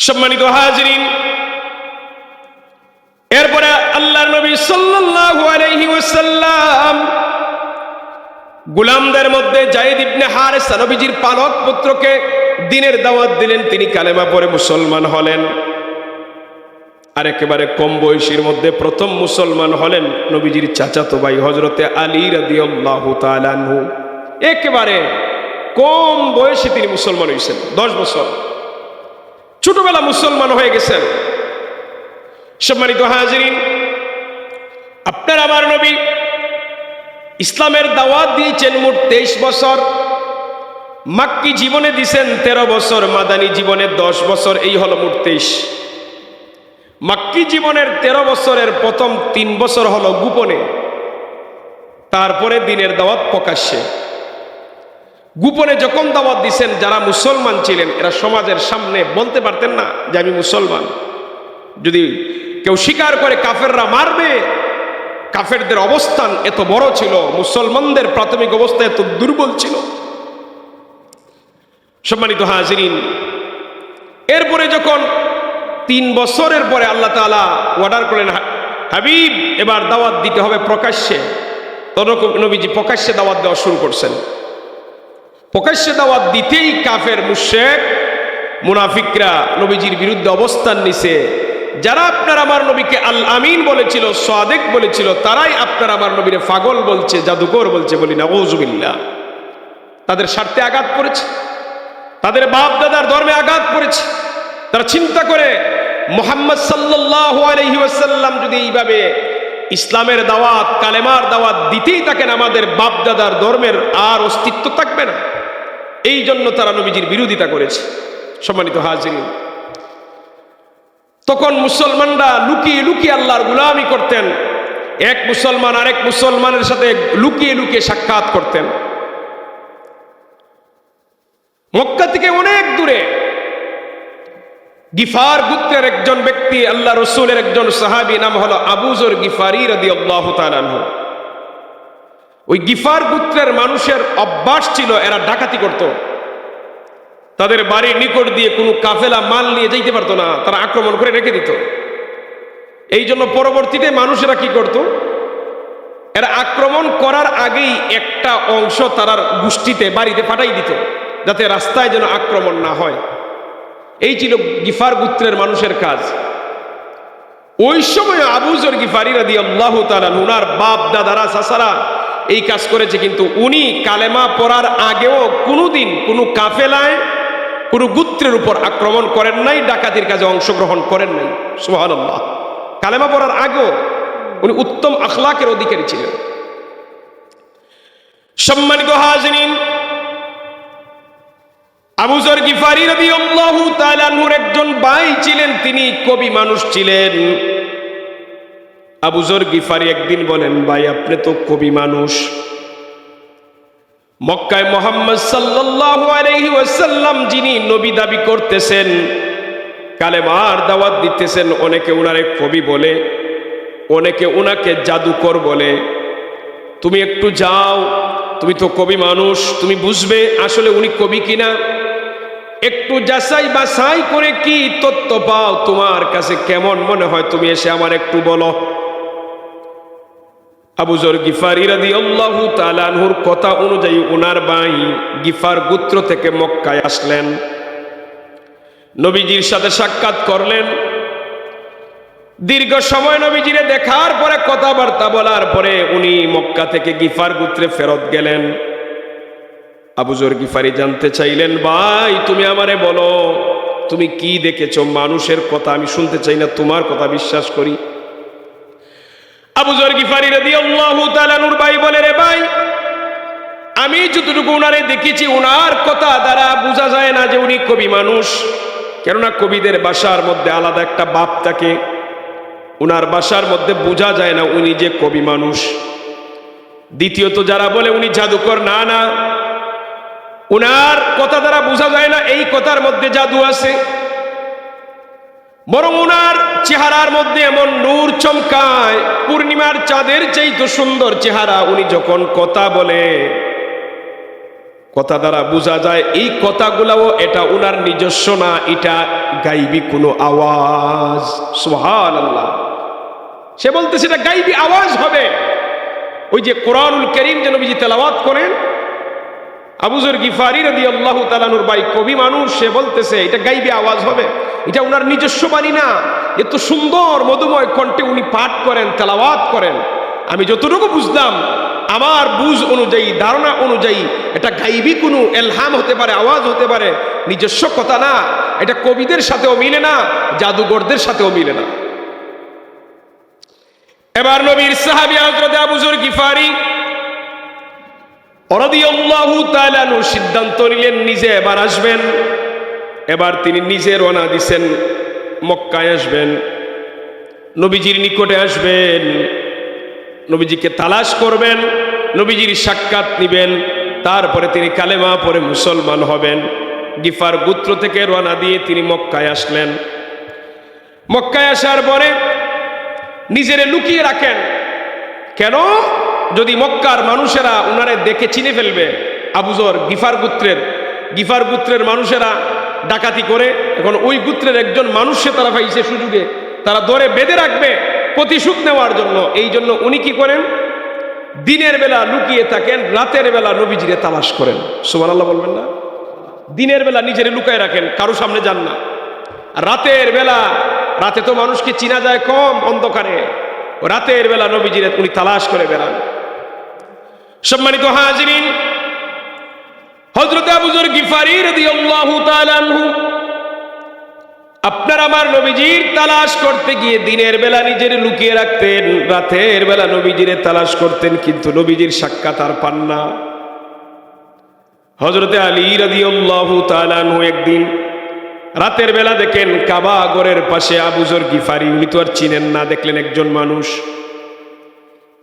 সম্মানিত হাজিরিন, এরপরে আল্লাহর নবী সাল্লাল্লাহু আলাইহি ওয়াসাল্লাম গোলামদের মধ্যে যায়েদ ইবনে হারেসা নবীজির পালক পুত্রকে দ্বীনের দাওয়াত দিলেন। তিনি কালেমা পড়ে মুসলমান হলেন। আর একেবারে কম বয়সীর মধ্যে প্রথম মুসলমান হলেন নবীজির চাচাতো ভাই হযরতে আলী রাদিয়াল্লাহু তাআলা আনহু। একেবারে কম বয়সে তিনি মুসলমান হয়েছেন, 10 বছর ছোটবেলা মুসলমান হয়ে গেছেন। সম্মানিত হাজিরিন, আপনার আমার নবী ইসলামের দাওয়াত দিয়েছেন মোট 23 বছর। মাক্কি জীবনে দিয়েছেন 13 বছর, মাদানী জীবনে 10 বছর। এই হলো মোট 23। মাক্কি জীবনের 13 বছরের প্রথম 3 বছর হলো গোপনে, তারপরে দ্বীনের দাওয়াত প্রকাশ্যে। গোপনে যখন দাওয়াত দিয়েছেন, যারা মুসলমান ছিলেন এরা সমাজের সামনে বলতে পারতেন না যে আমি মুসলমান। যদি কেউ স্বীকার করে কাফেররা মারবে। কাফেরদের অবস্থান এত বড় ছিল, মুসলমানদের প্রাথমিক অবস্থা এত দুর্বল ছিল। সম্মানিত হাজিরিন, এরপরে যখন 3 বছরের পরে আল্লাহ তাআলা অর্ডার করলেন, হাবিব এবার দাওয়াত দিতে হবে প্রকাশ্যে, তখন নবীজি প্রকাশ্যে দাওয়াত দেওয়া শুরু করছেন। প্রকাশ্যে দাওয়াত দিতেই কাফের মুশরিক মুনাফিকরা নবীজির বিরুদ্ধে অবস্থান নিছে। যারা আপনার আমার নবীকে আল আমিন বলেছিল, সাদিক বলেছিল, তারাই আপনার আমার নবীরে পাগল বলছে, জাদুকর বলছে। বলি নাউযুবিল্লাহ। তাদের স্বার্থে আঘাত করেছে, তাদের বাপ দাদার ধর্মে আঘাত করেছে। তারা চিন্তা করে মুহাম্মদ সাল্লাল্লাহু আলাইহি ওয়াসাল্লাম যদি এইভাবে ইসলামের দাওয়াত, কালেমার দাওয়াত দিতেই থাকেন, আমাদের বাপ দাদার ধর্মের আর অস্তিত্ব থাকবে না। এই জন্য তারা নবীজির বিরোধিতা করেছে। সম্মানিত হাজিরিন, তখন মুসলমানরা লুকিয়ে লুকিয়ে আল্লাহর গোলামি করতেন। এক মুসলমান আরেক মুসলমানের সাথে লুকিয়ে লুকিয়ে সাক্ষাৎ করতেন। মক্কা থেকে অনেক দূরে গিফার গোত্রের একজন ব্যক্তি, আল্লাহ রসুলের একজন সাহাবী, নাম হলো আবু যর গিফারি রাদিয়াল্লাহু তাআলা আনহু। ওই গিফার গোত্রের মানুষের অভ্যাস ছিল এরা ডাকাতি করত। তাদের বাড়ির নিকট দিয়ে কোনো কাফেলা মাল নিয়ে যেতে পারতো না, তারা আক্রমণ করে রেখে দিত। এই জন্য পরবর্তীতে মানুষেরা কি করত, এরা আক্রমণ করার আগেই একটা অংশ তারার গোষ্ঠীতে বাড়িতে পাঠাই দিত, যাতে রাস্তায় যেন আক্রমণ না হয়। এই ছিল গিফার গোত্রের মানুষের কাজ। ওই সময় আবু যর গিফারি রাদিয়াল্লাহু তাআলা উনার বাপ দাদারা চাচারা এই কাজ করেছে, কিন্তু উনি কালেমা পড়ার আগেও কোনোদিন কোনো কাফেলায় কোনো গোত্রের উপর আক্রমণ করেন নাই, ডাকাতির কাজে অংশগ্রহণ করেন নাই। সুবহানাল্লাহ। কালেমা পড়ার আগেও উনি উত্তম আখলাকের অধিকারী ছিলেন। সম্মানিত হাজিরিন, আবু যর গিফারি রাদিয়াল্লাহু তাআলা আনহুর একজন ভাই ছিলেন, তিনি কবি মানুষ ছিলেন। আবু যর গিফারি একদিন বলেন, ভাই আপনি তো কবি মানুষ, মক্কায় মুহাম্মদ সাল্লাল্লাহু আলাইহি ওয়াসাল্লাম যিনি নবী দাবি করতেছেন, কালেমার দাওয়াত দিতেছেন, অনেকে উনারে কবি বলে, অনেকে উনাকে জাদুকর বলে। তুমি একটু যাও, তুমি তো কবি মানুষ, তুমি বুঝবে আসলে উনি কবি কিনা। একটু যাচাই বাছাই করে কি তথ্য পাও, তোমার কাছে কেমন মনে হয়, তুমি এসে আমার একটু বলো। আবু যর গিফারি রাদিয়াল্লাহু তাআলা আনহুর কথা অনুযায়ী ওনার ভাই গিফার গোত্র থেকে মক্কায় আসলেন, নবীজির সাথে সাক্ষাৎ করলেন। দীর্ঘ সময় নবীজিরে দেখার পরে, কথাবার্তা বলার পরে উনি মক্কা থেকে গিফার গোত্রে ফেরত গেলেন। আবু যর গিফারি জানতে চাইলেন, ভাই তুমি আমারে বলো, তুমি কি দেখেছো? মানুষের কথা আমি শুনতে চাই না, তোমার কথা বিশ্বাস করি। আবু যর গিফারি রাদিয়াল্লাহু তাআলা আনহুর ভাই বলে, রে ভাই, আমি যতটুকু উনারে দেখেছি, উনার কথা দ্বারা বোঝা যায় না যে উনি কবি মানুষ। কেননা কবিদের ভাষার মধ্যে আলাদা একটা ভাব থাকে, উনার ভাষার মধ্যে বোঝা যায় না উনি যে কবি মানুষ। দ্বিতীয়ত যারা বলে উনি জাদুকর, না না, উনার কথা দ্বারা বোঝা যায় না এই কথার মধ্যে জাদু আছে, বরং উনার চেহারার মধ্যে এমন নূর চমকায়, পূর্ণিমার চাঁদের চাইতে সুন্দর চেহারা। উনি যখন কথা বলে, কথা দ্বারা বোঝা যায় এই কথাগুলাও এটা উনার নিজস্ব না, এটা গাইবী কোনো আওয়াজ। সুবহানাল্লাহ। সে বলতেছে এটা গাইবী আওয়াজ হবে। ওই যে কোরআনুল কারীম যে নবীজি তেলাওয়াত করেন, আবু যর গিফারি রাদিয়াল্লাহু তাআলা আনহুর ভাই কবি মানুষ, সে বলতেছে এটা গাইবী আওয়াজ হবে, এটা উনার নিজস্ব বাণী না। এত সুন্দর মধুময় কণ্ঠে উনি পাঠ করেন, তেলাওয়াত করেন। আমি যতটুকু বুঝলাম, আমার বুঝ অনুযায়ী, ধারণা অনুযায়ী, এটা গাইবী কোনো এলহাম হতে পারে, আওয়াজ হতে পারে, নিজস্ব কথা না। এটা কবিদের সাথেও মিলে না, জাদুঘরদের সাথেও মিলে না। এবার নবীর সাহাবী হযরত আবু যর গিফারি রাদিয়াল্লাহু তাআলা আনহু সিদ্ধান্ত নিলেন নিজে এবার আসবেন। এবার তিনি নিজে রওনা দিছেন, মক্কায় আসবেন, নবীজির নিকটে আসবেন, নবীজিকে তালাশ করবেন, নবীজির সাক্ষাৎ নিবেন, তারপরে তিনি কালেমা পড়ে মুসলমান হবেন। গিফার গোত্র থেকে রওনা দিয়ে তিনি মক্কায় আসলেন। মক্কায় আসার পরে নিজেরে লুকিয়ে রাখেন। কেন? যদি মক্কার মানুষেরা উনারে দেখে চিনে ফেলবে। আবু যর গিফার গোত্রের মানুষেরা ডাকাতি করে, এখন ওই গোত্রের একজন মানুষে তারা পাইছে সুযোগে, তারা ধরে বেঁধে রাখবে প্রতিশোধ নেওয়ার জন্য। এই জন্য উনি কি করেন? দিনের বেলা লুকিয়ে থাকেন, রাতের বেলা নবীজিরে তালাশ করেন। সুবহানাল্লাহ বলবেন না? দিনের বেলা নিজেরে লুকায় রাখেন, কারো সামনে যান না। রাতের বেলা, রাতে তো মানুষকে চিনা যায় কম অন্ধকারে, রাতের বেলা নবীজিরে উনি তালাশ করে বেড়ান। সম্মানিত হাজিরিন, হযরত আবু যর গিফারি রাদিয়াল্লাহু তাআলা আনহু আপনার আমার নবীজির তালাশ করতে গিয়ে দিনের বেলা নিজের লুকিয়ে রাখতেন, রাতের বেলা নবীজিরে তালাশ করতেন, কিন্তু নবীজির সাক্ষাৎ আর পান না। হযরতে আলী রাদিয়াল্লাহু তাআলা আনহু একদিন রাতের বেলা দেখেন কাবা ঘরের পাশে আবু যর গিফারি, উনি তো আর চিনেন না, দেখলেন একজন মানুষ।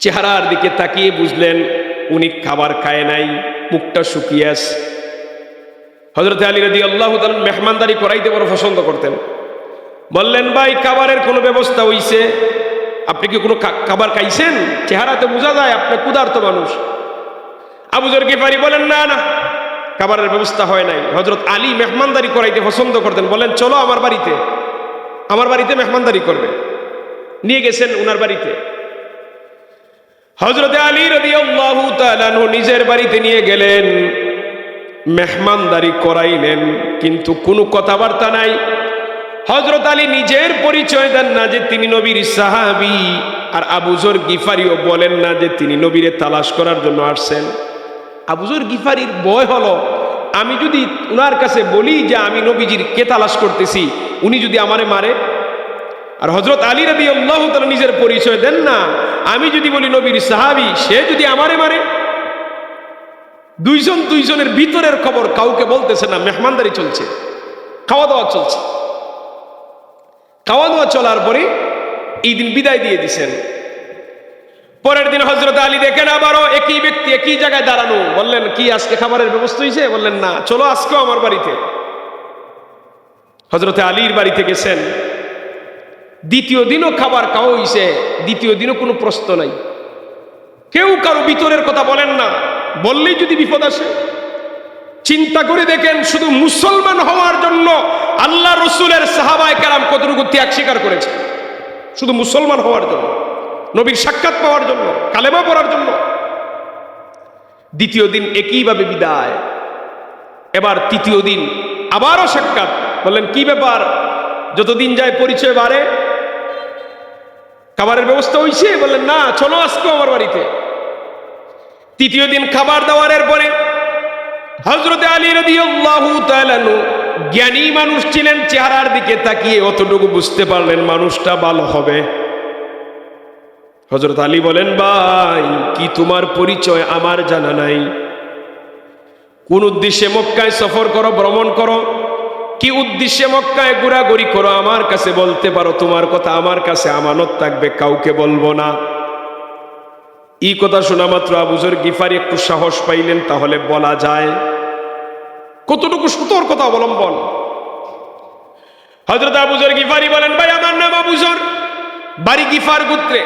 চেহারার দিকে তাকিয়ে বুঝলেন উনি খাবার খায় নাই, মুখটা শুকিয়ে আছে। হযরতে আলী রাদিয়াল্লাহু তাআলা মেহমানদারি করাইতে বড় পছন্দ করতেন। বললেন, ভাই খাবারের কোনো ব্যবস্থা হইছে? আপনি কি কোনো খাবার খাইছেন? চেহারাতে বোঝা যায় আপনি ক্ষুধার্ত মানুষ। আবু যর গিফারি বলেন, না না, খাবারের ব্যবস্থা হয় নাই। হযরত আলী মেহমানদারি করাইতে পছন্দ করতেন, বলেন চলো আমার বাড়িতে মেহমানদারি করবে। নিয়ে গেছেন উনার বাড়িতে। হযরতে আলী রাদিয়াল্লাহু তাআলা আনহু নিজের বাড়িতে নিয়ে গেলেন, মেহমানদারি করাইলেন, কিন্তু কোনো কথাবার্তা নাই। হযরত আলী নিজের পরিচয় দেন না যে তিনি নবীর সাহাবী, আর আবু যর গিফারিও বলেন না যে তিনি নবীরে তালাশ করার জন্য আসছেন। আবু যর গিফারির ভয় হলো, আমি যদি উনার কাছে বলি যে আমি নবীজির কে তালাশ করতেছি, উনি যদি আমারে মারে। আর হযরত আলী রাদিয়াল্লাহু তাআলা নিজের পরিচয় দেন না, আমি যদি বলি নবীর সাহাবী, সে যদি আমারে মারে। দুইজনের ভিতরের খবর কাউকে বলতেছে না। মেহমানদারি চলছে, খাওয়া দাওয়া চলছে। খাওয়া দাওয়া চলার পরে এই দিন বিদায় দিয়ে দিছেন। পরের দিন হযরত আলী দেখেন আবারও একই ব্যক্তি একই জায়গায় দাঁড়ানো। বললেন, কি আজকে খাবারের ব্যবস্থা হয়েছে? বললেন, না, চলো আজকেও আমার বাড়িতে। হযরতে আলীর বাড়িতে গেছেন। দ্বিতীয় দিনও খাবার খাওয়া হইছে, দ্বিতীয় দিনও কোনো প্রশ্ন নাই। কেউ কারো ভিতরের কথা বলেন না, বললেই যদি বিপদ আসে। চিন্তা করে দেখেন, শুধু মুসলমান হওয়ার জন্য আল্লাহ রসুলের সাহাবায়ে কেরাম কতটুকু ত্যাগ স্বীকার করেছে, শুধু মুসলমান হওয়ার জন্য, নবীর সাক্ষাৎ পাওয়ার জন্য, কালেমা পড়ার জন্য। দ্বিতীয় দিন একইভাবে বিদায়। এবার তৃতীয় দিন আবারও সাক্ষাৎ। বললেন, কি ব্যাপার? যতদিন যায় পরিচয় বাড়ে। খাবারের ব্যবস্থা হয়েছে? বললেন, না, চলো আজকে আমার বাড়িতে। তৃতীয় দিন খাবার দাওয়ারের পরে হযরতে আলী রাদিয়াল্লাহু তাআলা আনহু জ্ঞানী মানুষ ছিলেন, চেহারার দিকে তাকিয়ে অতটুকু বুঝতে পারলেন মানুষটা ভালো হবে। হযরত আলী বলেন, ভাই, কি তোমার পরিচয় আমার জানা নাই? কোন উদ্দেশ্যে মক্কায় সফর করো, ভ্রমণ করো? কি উদ্দেশ্যে মক্কায় ঘোরাঘুরি করো? আমার কাছে বলতে পারো, তোমার কথা আমার কাছে আমানত থাকবে, কাউকে বলবো না। এই কথা শোনা মাত্র আবু যর গিফারি একটু সাহস পাইলেন, তাহলে বলা যায়। কতটুকু সতর্কতা অবলম্বন। হযরত আবু যর গিফারি বলেন, ভাই, আমার নাম আবু যর, বাড়ি গিফার গোত্রে,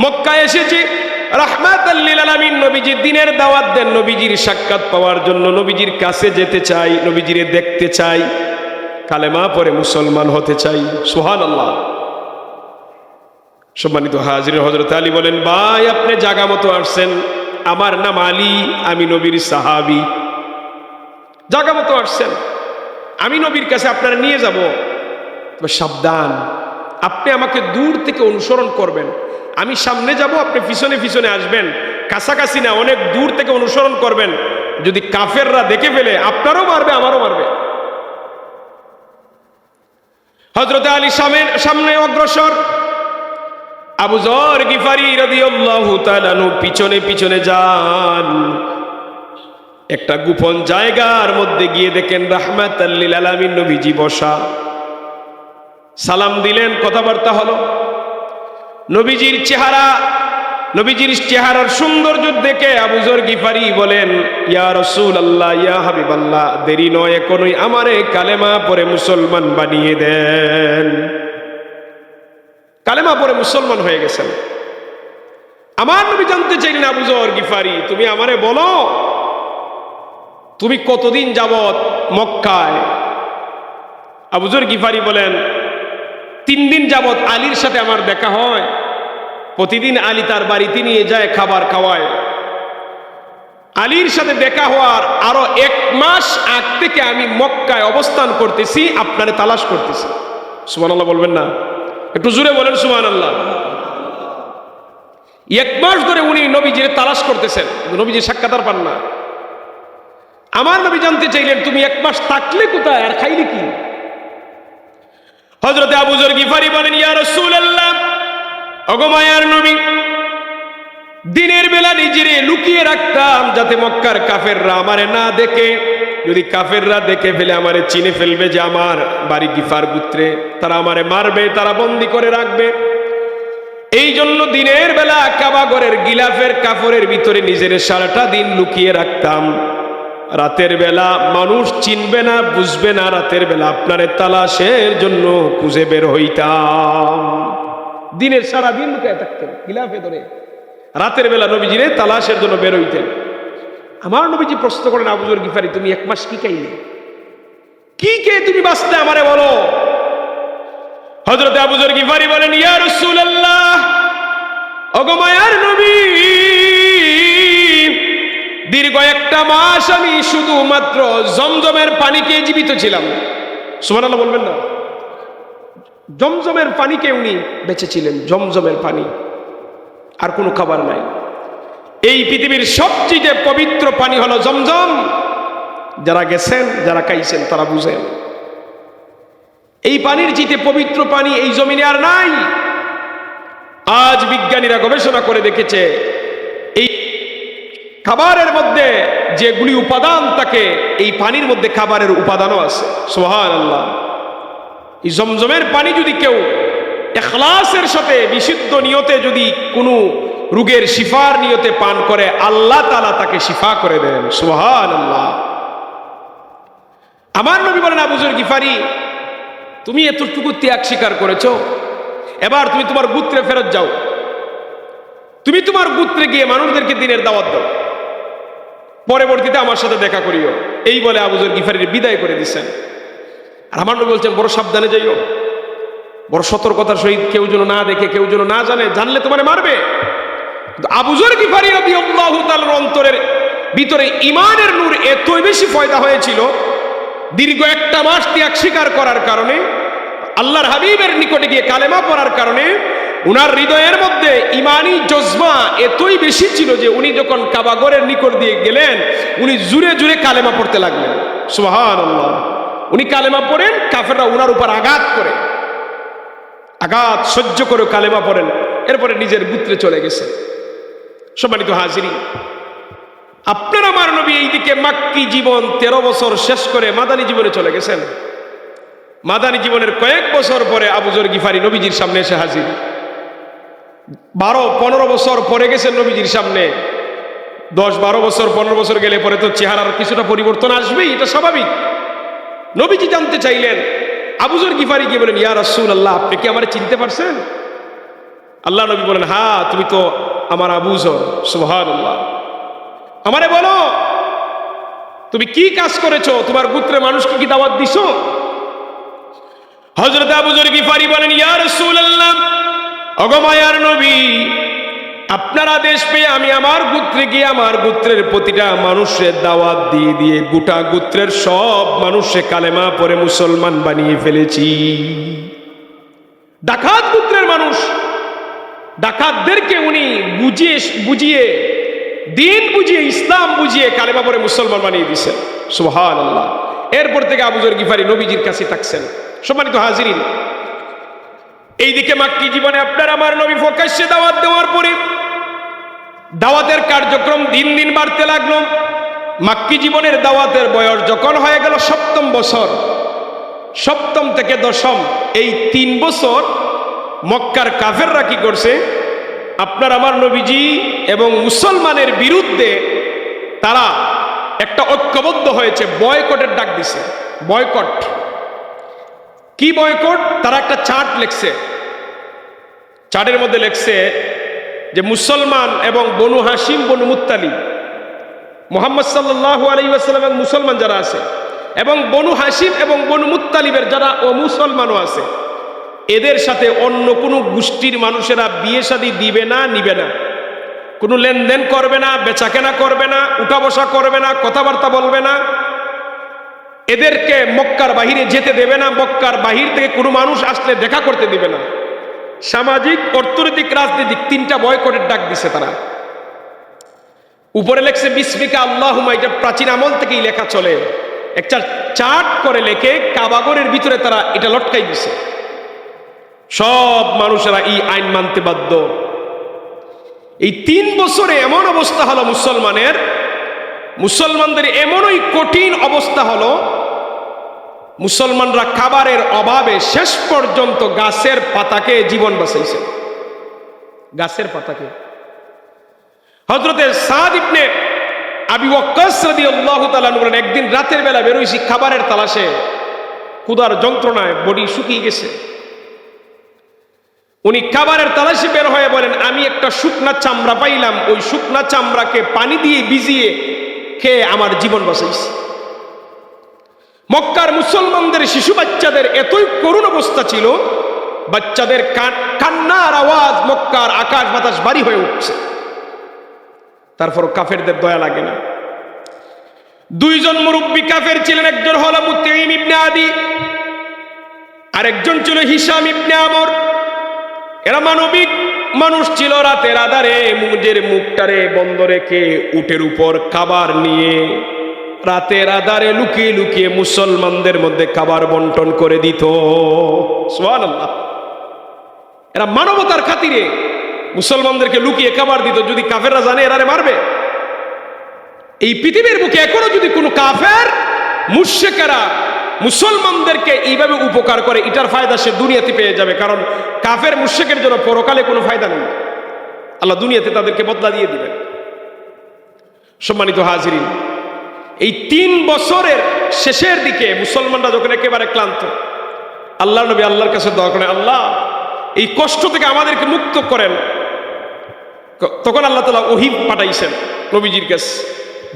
মক্কায় এসেছি রাহমাতাল লিল আলামিন, নবীজি দিনের দাওয়াত দেন, নবীজির সাক্ষাৎ পাওয়ার জন্য নবীজির কাছে যেতে চাই, নবীজিরে দেখতে চাই, কালেমা পড়ে মুসলমান হতে চাই। সুবহানাল্লাহ। সম্মানিত হাজির, হযরত আলী বলেন, ভাই আপনি জায়গা মতো আসছেন, আমার নাম আলী, আমি নবীর সাহাবী। জায়গা মতো আসছেন, আমি নবীর কাছে আপনারা নিয়ে যাব, তবে সাবধান, আপনি আমাকে দূর থেকে অনুসরণ করবেন, আমি সামনে যাব, আপনি পিছনে পিছনে আসবেন, কাছাকাছি না, অনেক দূর থেকে অনুসরণ করবেন। যদি কাফেররা দেখে ফেলে আপনারও মারবে, আমারও মারবে। হযরত আলী সামনে অগ্রসর, আবু যর গিফারি রাদিয়াল্লাহু তাআলা আনহু পিছনে পিছনে যান। একটা গোপন জায়গার মধ্যে গিয়ে দেখেন রাহমাতাল লিল আলামিন নবীজি বসা। সালাম দিলেন, কথাবার্তা হলো। নবীজির চেহারার সৌন্দর্য দেখে আবু যর গিফারি বলেন, ইয়া রাসূলুল্লাহ, ইয়া হাবিবাল্লাহ, দেরি নয়, এখনই আমারে কালেমা পড়ে মুসলমান বানিয়ে দেন। কালেমা পড়ে মুসলমান হয়ে গেছেন। আমার নবী জানতে চাইলেন, আবু যর গিফারি, তুমি আমারে বলো, তুমি কতদিন যাবত মক্কায়? আবু যর গিফারি বলেন, 3 দিন যাবত আলীর সাথে আমার দেখা হয়, প্রতিদিন আলী তার বাড়িতে নিয়ে যায়, খাবার খাওয়ায়। আলীর সাথে দেখা হওয়ার আরো 1 মাস আগ থেকে আমি মক্কায় অবস্থান করতেছি, আপনারে তালাশ করতেছি। সুবহানাল্লাহ বলবেন না? একটু জোরে বলেন সুবহানাল্লাহ। 1 মাস ধরে উনি নবীজির তালাশ করতেছেন, নবীজির সাক্ষাৎ আর পান না। আমার নবী জানতে চাইলেন, তুমি 1 মাস থাকলে কোথায় আর খাইলে কি? হযরতে আবু যর গিফারি বলেন, ইয়া রাসূলুল্লাহ, ওগো মায়ার নবী, দিনের বেলা নিজেরে লুকিয়ে রাখতাম যাতে মক্কার কাফেররা আমারে না দেখে। যদি কাফেররা দেখে ফেলে আমারে চিনে ফেলবে যে আমার বাড়ি গিফার গোত্রে, তারা আমারে মারবে, তারা বন্দি করে রাখবে। এই জন্য দিনের বেলা কাবা ঘরের গিলাফের কাপড়ের ভিতরে নিজের সারাটা দিন লুকিয়ে রাখতাম। রাতের বেলা মানুষ চিনবে না, বুঝবে না, রাতের বেলা আপনারে তালাশের জন্য খুঁজে বের হইতাম। দিনের সারা দিন লুকিয়ে থাকতেন গিলাফে ধরে, রাতের বেলা নবীজিরে তালাশের জন্য বের হইতেন। আমার নবীজি প্রশ্ন করেন, আবু যর গিফারি, তুমি 1 মাস কি খাইলে, কি খেয়ে তুমি বাঁচতে আমারে বলো। হযরত আবু যর গিফারি বলেন, ইয়া রাসূলুল্লাহ, ওগো মায়ার নবী, দীর্ঘ 1 মাস আমি শুধুমাত্র জমজমের পানি খেয়ে জীবিত ছিলাম। সুবহানাল্লাহ বলবেন না? জমজমের পানিকে উনি বেঁচে ছিলেন, জমজমের পানি, আর কোনো খাবার নাই। এই পৃথিবীর সবচেয়ে পবিত্র পানি হলো জমজম। যারা গেছেন, যারা খাইছেন তারা বুঝেন, এই পানির চেয়ে পবিত্র পানি এই জমিনে আর নাই। আজ বিজ্ঞানীরা গবেষণা করে দেখেছে, এই খাবারের মধ্যে যেগুলি উপাদান থাকে, এই পানির মধ্যে খাবারের উপাদানও আছে। সুবহানাল্লাহ। এই জমজমের পানি যদি কেউ ইখলাসের সাথে বিশুদ্ধ নিয়তে যদি কোনো রোগের শিফার নিয়তে পান করে, আল্লাহ তাআলা তাকে শিফা করে দেন। সুবহানাল্লাহ। আমার নবী বলেন, আবু যর গিফারি, তুমি এতটুকু ত্যাগ স্বীকার করেছো, এবার তুমি তোমার গোত্রে ফেরত যাও, তুমি তোমার গোত্রে গিয়ে মানুষদেরকে দিনের দাওয়াত দাও, পরবর্তীতে আমার সাথে দেখা করিও। এই বলে আবু যর গিফারির বিদায় করে দিচ্ছেন। আর আমার নবী বলছেন, বড় সাবধানে যাইও, বড় সতর্কতার সহিত, কেউ যেন না দেখে, কেউ যেন না জানে, জানলে তোমারে মারবে। আবু যর গিফারি রাদিয়াল্লাহু তাআলার অন্তরের ভিতরে ঈমানের নূর এতই বেশি পয়দা হয়েছিল, দীর্ঘ 1 মাস ত্যাগ স্বীকার করার কারণে, আল্লাহর হাবিবের নিকটে গিয়ে কালেমা পড়ার কারণে উনার হৃদয়ের মধ্যে ঈমানি জজবা এতই বেশি ছিল যে উনি যখন কাবা ঘরের নিকট দিয়ে গেলেন, উনি জুড়ে জুড়ে কালেমা পড়তে লাগলেন। সুবহানাল্লাহ। উনি কালেমা পড়েন, কাফেররা উনার উপর আঘাত করে, আঘাত সহ্য করে কালেমা পড়েন, এরপরে নিজের গোত্রে চলে গেছে। সম্মানিত হাজিরিন, আপনার আমার নবী এইদিকে মাক্কি জীবন 13 বছর শেষ করে মাদানী জীবনে চলে গেছেন। মাদানী জীবনের কয়েক বছর পরে আবু যর গিফারি নবীজির সামনে এসে হাজির। 12-15 বছর পরে গেছেন নবীজির সামনে। 10-12 বছর 15 বছর গেলে পরে তো চেহারার কিছুটা পরিবর্তন আসবেই, এটা স্বাভাবিক। নবীজি জানতে চাইলেন, আবু যর গিফারি গিয়ে বলেন, ইয়া রাসূলুল্লাহ, আপনি কি আমারে চিনতে পারছেন? আল্লাহ নবী বলেন, হ্যাঁ, তুমি তো আমার আবু যর, সুবহানাল্লাহ। আমারে বলো তুমি কি কাজ করেছো, তোমার গোত্রের মানুষকে কি দাওয়াত দিছো? হযরত আবু যর গিফারি বলেন, ইয়া রাসূলুল্লাহ, ওগো মায়ার নবী, আপনার আদেশ পেয়ে আমি আমার গোত্রে গিয়ে আমার গোত্রের প্রতিটা মানুষের দাওয়াত দিয়ে দিয়ে গোটা গোত্রের সব মানুষে কালেমা পড়ে মুসলমান বানিয়ে ফেলেছি। ডাকাত গোত্রের মানুষ, ডাকাতদেরকে উনি বুঝিয়ে দিন বুঝিয়ে ইসলাম বুঝিয়ে কালেমা পড়ে মুসলমান বানিয়ে দিয়েছেন, সুবহানাল্লাহ। এরপর থেকে আবু যর গিফারি নবীজির কাছে থাকছেন। সম্মানিত হাজিরিন, এইদিকে মাক্কি জীবনে আপনার আমার নবী প্রকাশ্যে দাওয়াত দেওয়ার পরে দাওয়াতের কার্যক্রম দিন দিন বাড়তে লাগলো। মাক্কি জীবনের দাওয়াতের বয়স যখন হয়ে গেল ৭ম বছর, ৭ম থেকে ১০ম এই ৩ বছর মক্কার কাফেররা কি করছে, আপনার আমার নবীজি এবং মুসলমানের বিরুদ্ধে তারা একটা ঐক্যবদ্ধ হয়েছে, বয়কটের ডাক দিছে। বয়কট কি বয়কট? তারা একটা চার্ট লিখছে, চার্টের মধ্যে লিখছে যে মুসলমান এবং বনু হাশিম বনু মুত্তালিব, মুহাম্মদ সাল্লাল্লাহু আলাইহি ওয়াসাল্লাম এবং মুসলমান যারা আছে এবং বনু হাশিম এবং বনু মুত্তালিবের যারা অমুসলমানও আছে, এদের সাথে অন্য কোনো গোষ্ঠীর মানুষেরা বিয়ে শাদী দিবে না, নিবে না, কোনো লেনদেন করবে না, বেচাকেনা করবে না, উঠা বসা করবে না, কথাবার্তা বলবে না, এদেরকে মক্কার বাহিরে যেতে দেবে না, মক্কার বাহির থেকে কোনো মানুষ আসলে দেখা করতে দিবে না। সামাজিক, অর্থনৈতিক, রাজনৈতিক 3টা বয়কটের ডাক দিছে তারা। উপরে লেখছে বিসমিকা আল্লাহুম্মা, এটা প্রাচীন আমল থেকেই লেখা চলে। একটা চার্ট করে লেখে কাবাগরের ভিতরে তারা এটা লটকাই দিছে। সব মানুষেরা এই আইন মানতে বাধ্য। এই 3 বছরে এমন অবস্থা হলো মুসলমানদের এমনই কঠিন অবস্থা হলো, মুসলমানরা খাবারের অভাবে শেষ পর্যন্ত গাছের পাতাকে জীবন বাঁচাইছে। গাছের পাতাকে। হযরতে সাদ ইবনে আবি ওয়াক্কাস রাদিয়াল্লাহু তাআলা আনহু বলেন, একদিন রাতের বেলা বেরোইছি খাবারের তালাশে, ক্ষুধার যন্ত্রণায় বডি শুকিয়ে গেছে। উনি খাবারের তালাশে বের হয়ে বলেন, আমি একটা শুকনা চামড়া পাইলাম, ওই শুকনা চামড়াকে পানি দিয়ে ভিজিয়ে খেয়ে আমার জীবন বাঁচাইছি। মক্কার মুসলমানদের শিশু বাচ্চাদের এতই করুণ অবস্থা ছিল, বাচ্চাদের কান্নার আওয়াজ মক্কার আকাশ বাতাস ভারী হয়ে উঠছে। তারপর কাফেরদের দয়া লাগে না। 2 জন মুরব্বী কাফের ছিলেন, একজন হলো মুতাইম ইবনে আদি, আরেকজন ছিল হিশাম ইবনে আমর। এরা মানবিক মানুষ ছিল। রাতের আধারে নিজের মুখটারে বন্ধ রেখে উটের উপর খাবার নিয়ে রাতের আধারে লুকিয়ে লুকিয়ে মুসলমানদের মধ্যে খাবার বন্টন করে দিত। সুবহানাল্লাহ। এরা মানবতার খাতিরে মুসলমানদেরকে লুকিয়ে খাবার দিত। যদি কাফেররা জানে এরারে মারবে, এই পৃথিবীর বুকে এখনো যদি কোনো কাফের মুশরিকেরা মুসলমানদেরকে এইভাবে উপকার করে, এটার ফায়দা সে দুনিয়াতে পেয়ে যাবে। কারণ কাফের মুশরিকের জন্য পরকালে কোনো ফায়দা নেই, আল্লাহ দুনিয়াতে তাদেরকে বদলা দিয়ে দিবেন। সম্মানিত হাজিরিন, এই 3 বছরের শেষের দিকে মুসলমানরা যখন একেবারে ক্লান্ত, আল্লাহ নবী আল্লাহর কাছে দোয়া করেন, আল্লাহ এই কষ্ট থেকে আমাদেরকে মুক্ত করেন। তখন আল্লাহ তাআলা ওহী পাঠাইছেন নবীজির কাছে।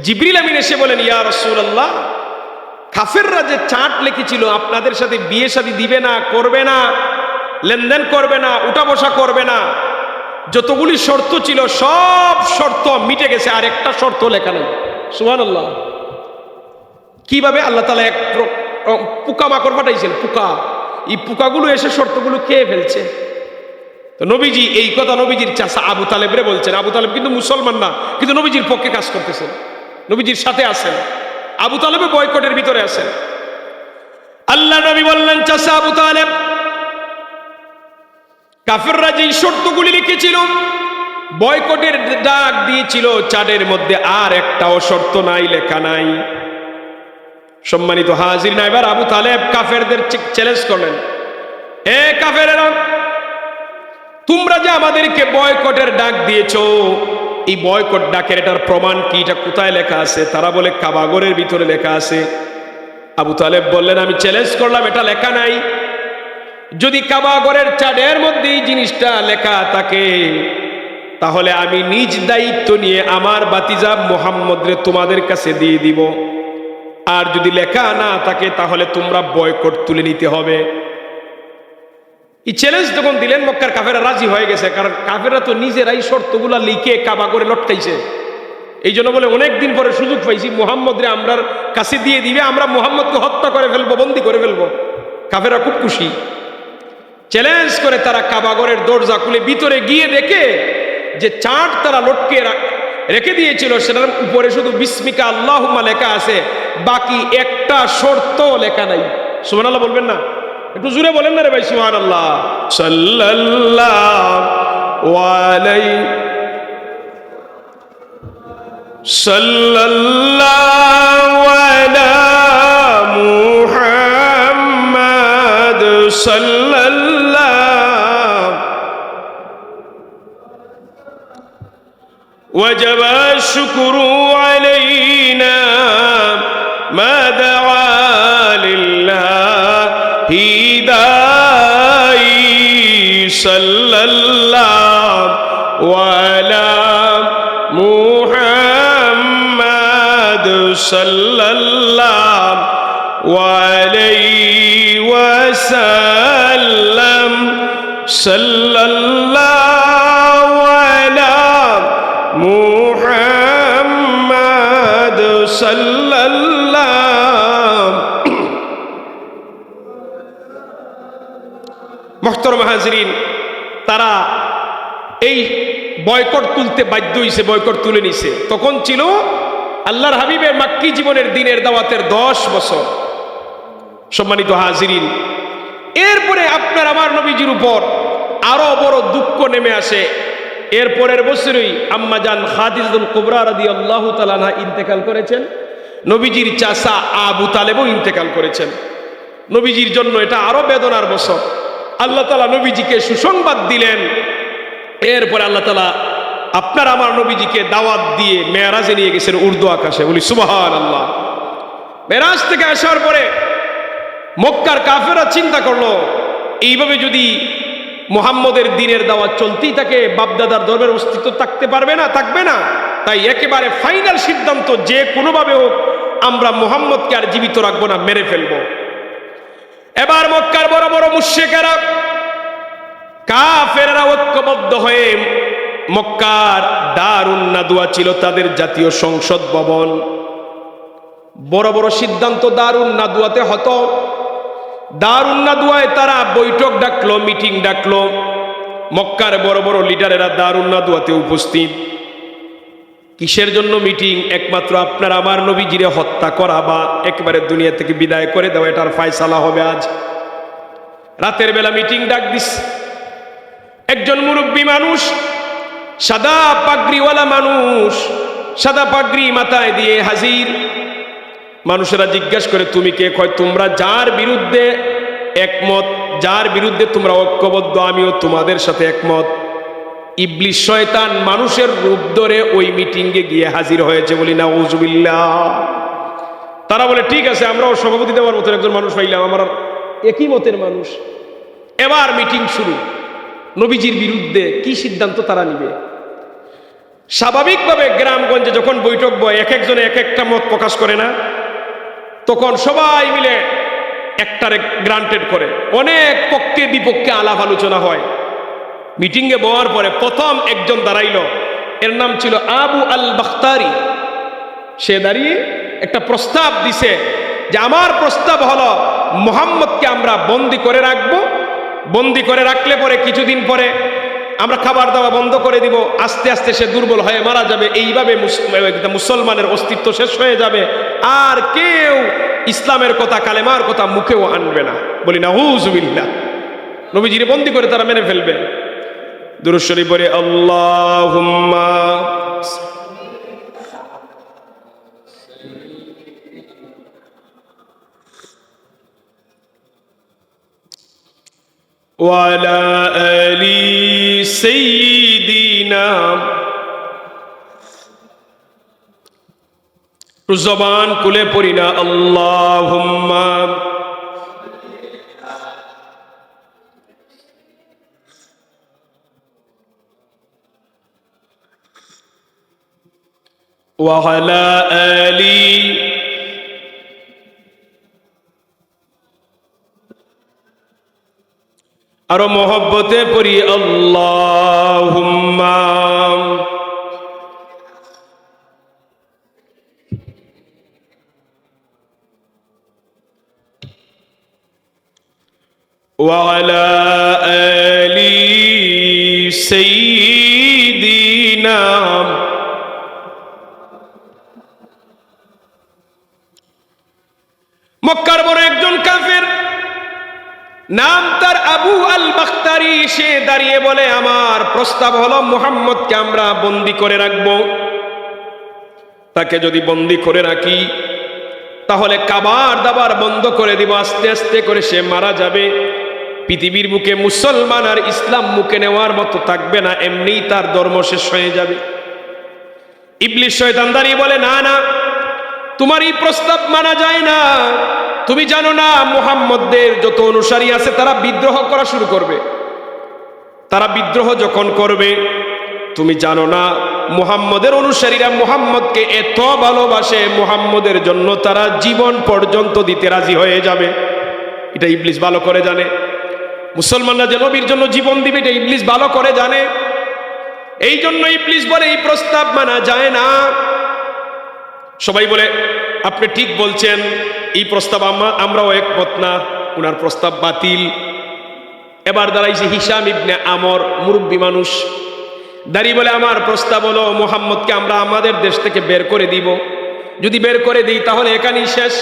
জিবরিল আমিন এসে বলেন, ইয়া রাসূলুল্লাহ, কাফেররা যে চার্ট লিখেছিল আপনাদের সাথে বিয়ে শাদী দিবে না, করবে না, লেনদেন করবে না, উঠা বসা করবে না, যতগুলি শর্ত ছিল সব শর্ত মিটে গেছে, আর একটা শর্ত লেখা নেই। সুবহানাল্লাহ। কিভাবে? আল্লাহ তাআলা এক পোকামাকড় পাঠাইছেন, পোকা। এই পোকাগুলো এসে শর্তগুলো খেয়ে ফেলছে। তো নবীজি এই কথা নবীজির চাচা আবু তালেবরে বলছেন। আবু তালেব কিন্তু মুসলমান না, কিন্তু নবীজির পক্ষে কাজ করতেছেন, নবীজির সাথে আছেন। আবু তালেব বয়কটের ভিতরে আছেন। আল্লাহ নবী বললেন, চাচা আবু তালেব, কাফেররা যে শর্তগুলি লিখেছিল, বয়কটের ডাক দিয়েছিল, চাঁদের মধ্যে আর একটাও শর্ত নাই, লেখা নাই। সম্মানিত হাজির না, এবার আবু তালেব কাফেরদের চ্যালেঞ্জ করলেন, এ কাফেরেরা, তোমরা যে আমাদেরকে বয়কটের ডাক দিয়েছো, এই বয়কট ডাকের এটার প্রমাণ কি? এটা কোথায় লেখা আছে? তারা বলে কাবাগরের ভিতরে লেখা আছে। আবু তালেব বললেন, আমি চ্যালেঞ্জ করলাম, এটা লেখা নাই। যদি কাবাগরের চাঁদের মধ্যে এই জিনিসটা লেখা থাকে, তাহলে আমি নিজ দায়িত্ব নিয়ে আমার বাতিজা মুহাম্মদরে তোমাদের কাছে দিয়ে দিব, আর যদি লেখা না থাকে তাহলে তোমরা বয়কট তুলে নিতে হবে। এই চ্যালেঞ্জ যখন দিলেন মক্কার কাফেররা রাজি হয়ে গেছে, কারণ কাফেররা তো নিজেরাই শর্তগুলা লিখে কাবা করে লটকাইছে। এই জন্য বলে অনেকদিন পরে সুযোগ পাইছি, মুহাম্মদরে আমরার কাছে দিয়ে দিবে, আমরা মুহাম্মদকে হত্যা করে ফেলবো, বন্দি করে ফেলবো। কাফেররা খুব খুশি। চ্যালেঞ্জ করে তারা কাবাগরের দরজা খুলে ভিতরে গিয়ে দেখে যে চাট তারা লটকে রেখে দিয়েছিল, সেটার উপরে শুধু বিস্মিকা আল্লাহুম্মা লেখা আছে, বাকি একটা শর্ত লেখা নাই। সুবহানাল্লাহ বলবেন না? একটু জোরে বলেন না রে ভাই, সুবহানাল্লাহ। সাল্লাল্লাহু আলাইহি সাল্লাল্লাহু আলা মুহাম্মাদ সাল্লাল্লাহু وجب الشكر علينا ما دعا لله داعي صلى الله على محمد صلى الله عليه وسلم صلى الله على মুহাম্মাদ সাল্লাল্লাহু। মুহতারাম হাজিরিন, তারা এই বয়কট তুলতে বাধ্য হইছে, বয়কট তুলে নিছে। তখন ছিল আল্লাহর হাবিবের মাক্কি জীবনের দিনের দাওয়াতের 10 বছর। সম্মানিত হাজিরিন, এরপরে আপনার আমার নবীজির উপর আরো বড় দুঃখ নেমে আসে। এরপরের বছরই আম্মাজান খাদিজাতুল কুবরা রাদিয়াল্লাহু তাআলা আনহা ইন্তেকাল করেছেন। নবীজির চাচা আবু তালেবও ইন্তেকাল করেছেন। নবীজির জন্য এটা আরো বেদনার বছর। আল্লাহ তাআলা নবীজিকে সুসংবাদ দিলেন। এরপরে আল্লাহ তাআলা আপনার আমার নবীজিকে দাওয়াত দিয়ে মেরাজে নিয়ে গেছেন উর্দু আকাশে। বলি সুবহানাল্লাহ। মেরাজ থেকে আসার পরে মক্কার কাফেররা চিন্তা করলো, এইভাবে যদি মুহাম্মদের দিনের দাওয়াত চলতেই থাকে, বাপদাদার ধর্মের অস্তিত্ব থাকতে পারবে না, থাকবে না। তাই একেবারে ফাইনাল সিদ্ধান্ত, যে কোনোভাবে হোক আমরা মুহাম্মদকে আর জীবিত রাখবো না, মেরে ফেলবো। এবার মক্কার বড় বড় মুশরিকেরা কাফেররা ঐক্যবদ্ধ হয়ে, মক্কার দারুন নাদওয়া ছিল তাদের জাতীয় সংসদ ভবন, বড় বড় সিদ্ধান্ত দারুন নাদওয়াতে হতো। দারুন নাদওয়ায় তারা বৈঠক ডাকলো, মিটিং ডাকলো। মক্কার বড় বড় লিডারেরা দারুন নাদওয়াতে উপস্থিত। কিসের জন্য মিটিং? একমাত্র আপনার আমার নবীজিরে হত্যা করা বা একেবারে দুনিয়া থেকে বিদায় করে দেওয়া, এটার ফায়সালা হবে আজ। রাতের বেলা মিটিং ডাক দিস। একজন মুরব্বী মানুষ, সাদা পাগড়িওয়ালা মানুষ, সাদা পাগড়ি মাথায় দিয়ে হাজির। মানুষেরা জিজ্ঞাসা করে, তুমি কে? কয়, তোমরা যার বিরুদ্ধে একমত, যার বিরুদ্ধে তোমরা ঐক্যবদ্ধ, আমিও তোমাদের সাথে একমত। ইবলিস শয়তান মানুষের রূপ ধরে ওই মিটিংয়ে গিয়ে হাজির হয়েছে। বলি নাউজুবিল্লাহ। তারা বলে, ঠিক আছে, আমরাও সভাপতি দেওয়ার মতো একজন মানুষ পাইলাম, আমরা একই মতের মানুষ। এবার মিটিং শুরু। নবীজির বিরুদ্ধে কি সিদ্ধান্ত তারা নিবে? স্বাভাবিকভাবে গ্রামগঞ্জে যখন বৈঠক বয়, এক একজনে এক একটা মত প্রকাশ করে না, তখন সবাই মিলে একটারে গ্রান্টেড করে। অনেক পক্ষে বিপক্ষে আলাপ আলোচনা হয়। মিটিংয়ে বওয়ার পরে প্রথম একজন দাঁড়াইল, এর নাম ছিল আবু আল বাখতারি। সে দাঁড়িয়ে একটা প্রস্তাব দিছে যে আমার প্রস্তাব হলো মুহাম্মদকে আমরা বন্দি করে রাখবো। বন্দি করে রাখলে পরে কিছুদিন পরে আমরা খাবার দাওয়া বন্ধ করে দিব, আস্তে আস্তে সে দুর্বল হয়ে মারা যাবে। এইভাবে মুসলমানের অস্তিত্ব শেষ হয়ে যাবে, আর কেউ ইসলামের কথা, কালেমার কথা মুখেও আনবে না। বলি নাউজুবিল্লাহ। নবীজিরে বন্দি করে তারা মেনে ফেলবে। দুরূদ শরীফ পড়ে আল্লাহুম্মা ওয়ালা আলি সাইয়্যিদিনা। জবান খুলে পড়ি না আল্লাহুম্মা ওয়া আলা আলি আরো মহব্বতে পড়ি আল্লাহুম্মা ওয়া আলা আলি সাইয়্যিদিনা মক্কার বড় একজন কাফের, নাম তার আবু আল বাখতারি, সে দাঁড়িয়ে বলে আমার প্রস্তাব হলো মুহাম্মদকে আমরা বন্দী করে রাখব। তাকে যদি বন্দী করে রাখি তাহলে খাবার দাবার বন্ধ করে দিব, আস্তে আস্তে করে সে মারা যাবে। পৃথিবীর বুকে মুসলমান আর ইসলাম মুখে নেওয়ার মতো থাকবে না, এমনিই তার ধর্ম শেষ হয়ে যাবে। ইবলিস শয়তান দাঁড়িয়ে বলে না না, তোমার এই প্রস্তাব মানা যায় না। তুমি জানো না মুহাম্মদের যত অনুসারী আছে তারা বিদ্রোহ করা শুরু করবে। তারা বিদ্রোহ যখন করবে, তুমি জানো না মুহাম্মদের অনুসারীরা মুহাম্মদকে এত ভালোবাসে, মুহাম্মদের জন্য তারা জীবন পর্যন্ত দিতে রাজি হয়ে যাবে। এটা ইবলিস ভালো করে জানে। মুসলমানরা যে নবীর জন্য জীবন দিবে এটা ইবলিস ভালো করে জানে। এই জন্য ইবলিস বলে এই প্রস্তাব মানা যায় না। সবাই বলে আপনি ঠিক বলছেন, এই প্রস্তাব আমরাও একমত না, উনার প্রস্তাব বাতিল। এবার দাঁড়াইছে হিশাম ইবনে আমর, মুরব্বী মানুষ, দাঁড়িয়ে বলে আমার প্রস্তাব হলো মুহাম্মদকে আমরা আমাদের দেশ থেকে বের করে দিব। যদি বের করে দিই তাহলে এখানেই শেষ,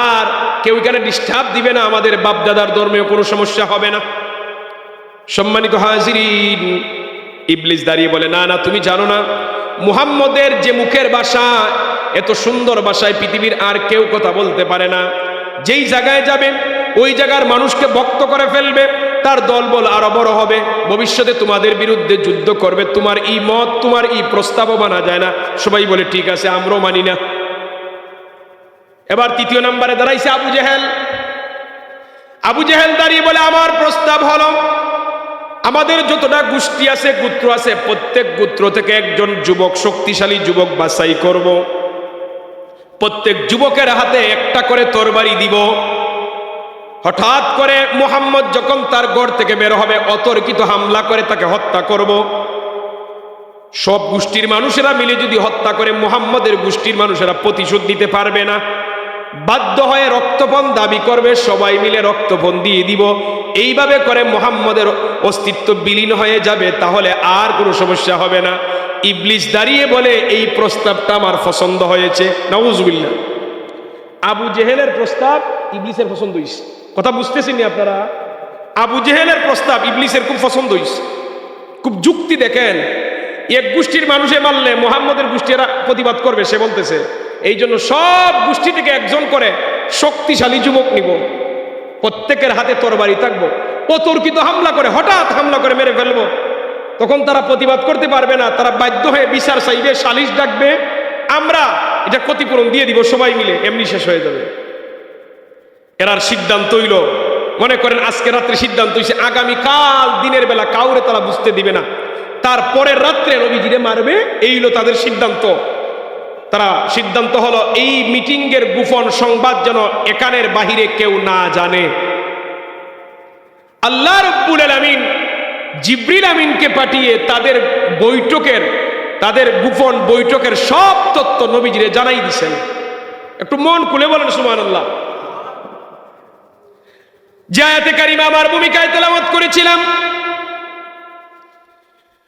আর কেউ এখানে ডিস্টার্ব দিবে না, আমাদের বাপদাদার ধর্মেও কোনো সমস্যা হবে না। সম্মানিত হাজিরিন, ইবলিস দাঁড়িয়ে বলে না না, তুমি জানো না মুহাম্মদের যে মুখের ভাষা, এত সুন্দর ভাষায় পৃথিবীর আর কেউ কথা বলতে পারে না। যেই জায়গায় যাবে ওই জায়গার মানুষকে ভক্ত করে ফেলবে, তার দলবল আরো বড় হবে, ভবিষ্যতে তোমাদের বিরুদ্ধে যুদ্ধ করবে। তোমার এই মত, তোমার এই প্রস্তাবও মানা যায় না। সবাই বলে ঠিক আছে, আমরাও মানি না। এবার তৃতীয় নম্বরে দাঁড়াইছে আবু জেহেল। আবু জেহেল দাঁড়িয়ে বলে আমার প্রস্তাব হলো আমাদের যতটা গোষ্ঠী আছে, গোত্র আছে, প্রত্যেক গোত্র থেকে একজন যুবক, শক্তিশালী যুবক বাছাই করব। প্রত্যেক যুবকের হাতে একটা করে তরবারি দিব। হঠাৎ করে মুহাম্মদ যখন তার গড় থেকে বের হবে, অতর্কিত হামলা করে তাকে হত্যা করব। সব গোষ্ঠীর মানুষেরা মিলে যদি হত্যা করে, মুহাম্মদের গোষ্ঠীর মানুষেরা প্রতিশোধ দিতে পারবে না, বাধ্য হয়ে রক্তপণ দাবি করবে, সবাই মিলে রক্তপণ দিয়ে দিব। এইভাবে করে মুহাম্মদের অস্তিত্ব বিলীন হয়ে যাবে, তাহলে আর কোনো সমস্যা হবে না। ইবলিস দাঁড়িয়ে বলে এই প্রস্তাবটা আমার পছন্দ হয়েছে। নাউজুবিল্লাহ। আবু জেহেলের প্রস্তাব ইবলিসের পছন্দ হয়েছে। কথা বুঝতেছেন আপনারা? আবু জেহেলের প্রস্তাব ইবলিসের খুব পছন্দ হয়েছে। খুব যুক্তি দেখেন, এক গোষ্ঠীর মানুষে মারলে মুহাম্মদের গোষ্ঠীরা প্রতিবাদ করবে, সে বলতেছে এই জন্য সব গোষ্ঠী থেকে একজন করে শক্তিশালী যুবক নিব, প্রত্যেকের হাতে তরবারি থাকবো, অতর্কিত হামলা করে, হঠাৎ হামলা করে মেরে ফেলবো। তখন তারা প্রতিবাদ করতে পারবে না, তারা বাধ্য হয়ে বিচার চাইবে, সালিশ ডাকবে, আমরা এটা ক্ষতিপূরণ দিয়ে দিব সবাই মিলে, এমনি শেষ হয়ে যাবে। এরার সিদ্ধান্ত হইল, মনে করেন আজকে রাত্রে সিদ্ধান্ত হইছে আগামীকাল দিনের বেলা কাউরে তারা বুঝতে দিবে না, তারপরের রাত্রে নবীজিরে মারবে। এই হলো তাদের সিদ্ধান্ত। তারা সিদ্ধান্ত হলো এই মিটিংয়ের গোপন সংবাদ যেন এখানের বাহিরে কেউ না জানে। আল্লাহ রাব্বুল আলামিন জিবরিল আমিনকে পাঠিয়ে তাদের বৈঠকের, তাদের গোপন বৈঠকের সব তথ্য নবীজিরে জানাই দিয়েছেন। একটু মন খুলে বলেন সুবহানাল্লাহ। যে আয়াতে কারিমা আমার ভূমিকায় তেলাওয়াত করেছিলাম,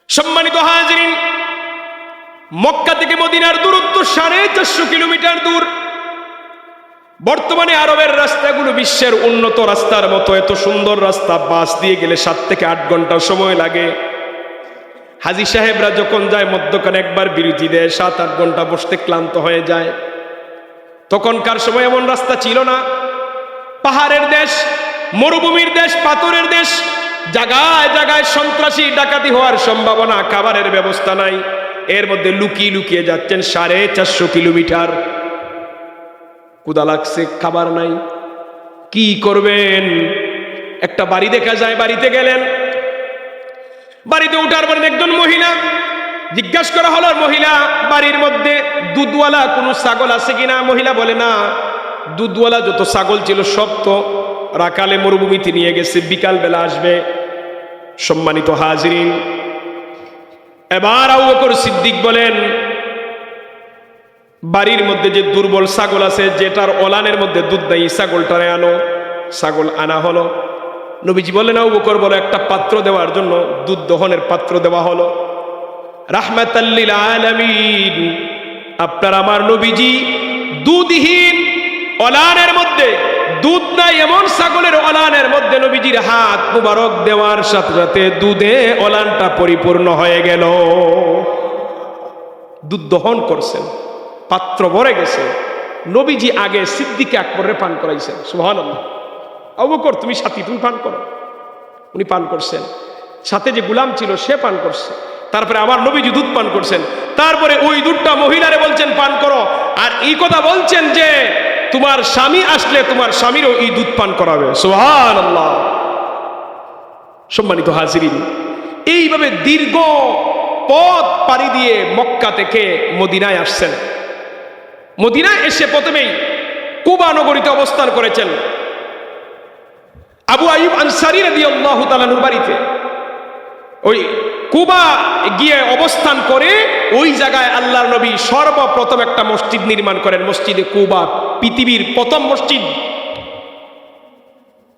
সম্মানিত হাজিরিন, মক্কা থেকে মদিনার দূরত্ব 450 কিলোমিটার দূর। বর্তমানে আরবের রাস্তাগুলো বিশ্বের উন্নত রাস্তার মতো, এত সুন্দর রাস্তা, বাস দিয়ে গেলে 7 থেকে 8 ঘন্টা সময় লাগে। হাজী সাহেবরা যখন যায় মধ্যখানে একবার বিরতি দেয়, 7-8 ঘন্টা বসতে ক্লান্ত হয়ে যায়। তখনকার সময় এমন রাস্তা ছিল না। পাহাড়ের দেশ, মরুভূমির দেশ, পাথরের দেশ, জায়গায় জায়গায় সন্ত্রাসী ডাকাতি হওয়ার সম্ভাবনা, খাবারের ব্যবস্থা নাই। এর মধ্যে লুকিয়ে লুকিয়ে যাচ্ছেন 450 কিলোমিটার। ক্ষুধা লাগছে, খাবার নাই, কি করবেন? একটা বাড়ি দেখা যায়, বাড়িতে গেলেন। বাড়িতে উঠার পর একজন মহিলা জিজ্ঞাসা করা হলো মহিলা বাড়ির মধ্যে দুধওয়ালা কোনো ছাগল আছে কিনা? মহিলা বলে না, দুধওয়ালা যত ছাগল ছিল সব তো রাকালে মরুভূমিতে নিয়ে গেছে, বিকাল বেলা আসবে। সম্মানিত হাজিরিন, এবার আবু বকর সিদ্দিক বলেন, বাড়ির মধ্যে যে দুর্বল ছাগল আছে, যেটার ওলানের মধ্যে দুধ নাই, ছাগলটারে আনো। ছাগল আনা হলো। নবীজি বলেন, আবু বকর বলে একটা পাত্র দেওয়ার জন্য দুধ দহনের পাত্র দেওয়া হলো। রাহমাতাল লিল আলামিন, আপনার আমার নবীজি দুধহীন ওলানের মধ্যে, দুধ নাই এমন ছাগলের ওলানের মধ্যে নবীজির হাত মুবারক দেওয়ার সাথে সাথে দুধে ওলানটা পরিপূর্ণ হয়ে গেল। দুধ দহন করছেন, পাত্র ভরে গেছে। নবীজি আগে সিদ্দিকে আকবরের পান করাইছেন। সুবহানাল্লাহ। আবু বকর তুমি সাথী, তুমি পান করো। উনি পান করছেন, সাথে যে গোলাম ছিল সে পান করছে। তারপরে আমার নবীজি দুধ পান করছেন। তারপরে ওই দুধটা মহিলারে বলছেন পান করো, আর এই কথা বলছেন যে তোমার স্বামী আসলে তোমার স্বামীরও এই দুধ পান করাবে। সুবহানাল্লাহ। সম্মানিত হাজিরিন, এইভাবে দীর্ঘ পথ পাড়ি দিয়ে মক্কা থেকে মদিনায় আসছেন। মদিনায় এসে প্রথমেই কুবা নগরীতে অবস্থান করেছেন আবু আইয়ুব আনসারী রাদিয়াল্লাহু তাআলা আনহুর বাড়িতে। ওই কুবা গিয়ে অবস্থান করে ওই জায়গায় আল্লাহর নবী সর্বপ্রথম একটা মসজিদ নির্মাণ করেন, মসজিদে কুবা, পৃথিবীর প্রথম মসজিদ।